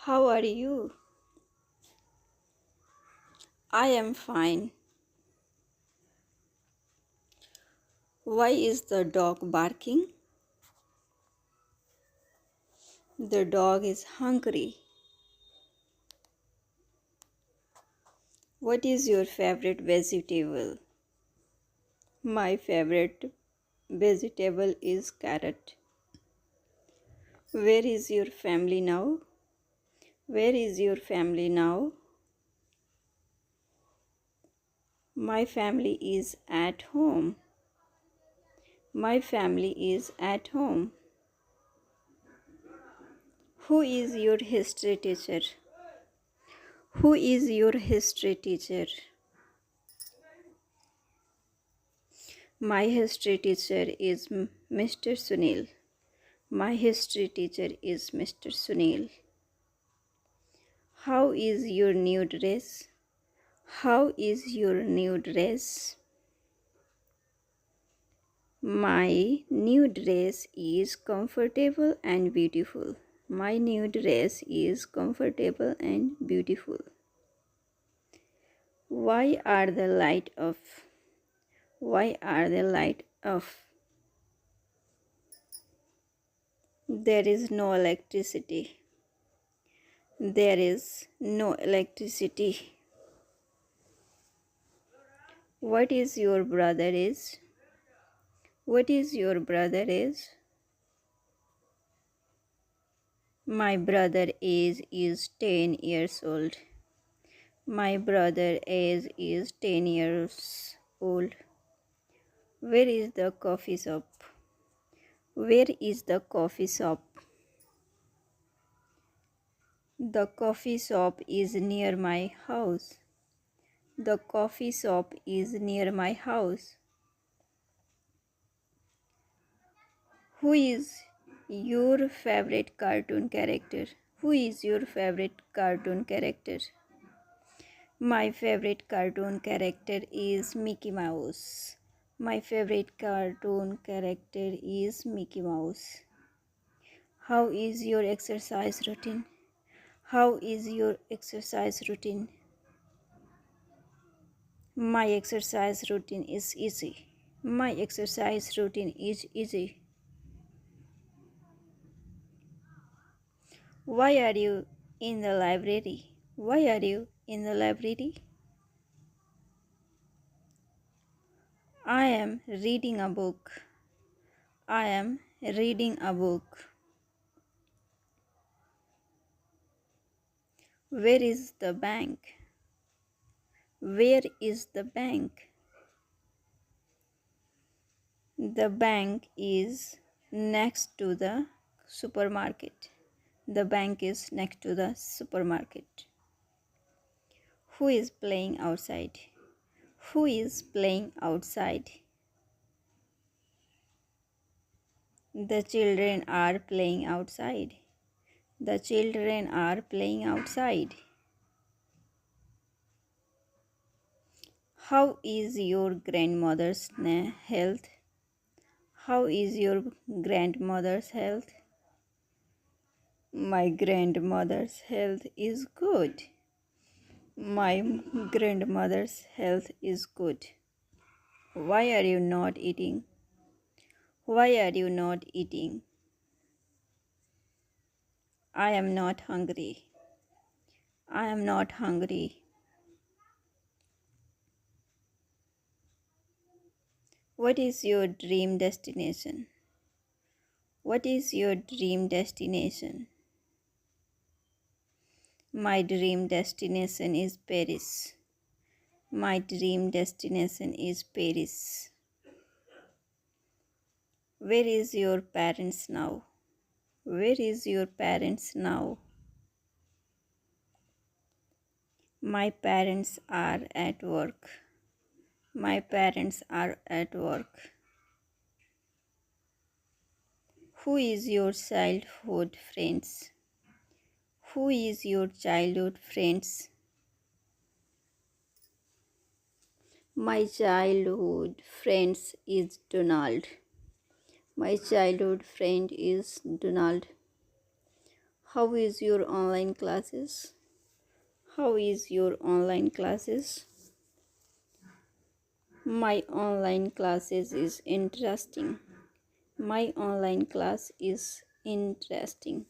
How are you? I am fine. Why is the dog barking? The dog is hungry. What is your favorite vegetable? My favorite vegetable is carrot. Where is your family now? Where is your family now? My family is at home. My family is at home. Who is your history teacher? Who is your history teacher? My history teacher is Mr. Sunil. My history teacher is Mr. Sunil. How is your new dress? How is your new dress? My new dress is comfortable and beautiful. My new dress is comfortable and beautiful. Why are the light off? Why are the light off? There is no electricity. There is no electricity. What is your brother is? What is your brother is? My brother is 10 years old. My brother is 10 years old. Where is the coffee shop? Where is the coffee shop? The coffee shop is near my house. The coffee shop is near my house. Who is your favorite cartoon character? Who is your favorite cartoon character? My favorite cartoon character is Mickey Mouse. My favorite cartoon character is Mickey Mouse. How is your exercise routine? How is your exercise routine? My exercise routine is easy. My exercise routine is easy. Why are you in the library? Why are you in the library? I am reading a book. I am reading a book. Where is the bank? Where is the bank? The bank is next to the supermarket. The bank is next to the supermarket. Who is playing outside? Who is playing outside? The children are playing outside. The children are playing outside. How is your grandmother's health? How is your grandmother's health? My grandmother's health is good. My grandmother's health is good. Why are you not eating? Why are you not eating? I am not hungry. I am not hungry. What is your dream destination? What is your dream destination? My dream destination is Paris. My dream destination is Paris. Where is your parents now? Where is your parents now? My parents are at work. My parents are at work. Who is your childhood friends? Who is your childhood friends? My childhood friends is Donald. My childhood friend is Donald. How is your online classes? How is your online classes? My online classes is interesting. My online class is interesting.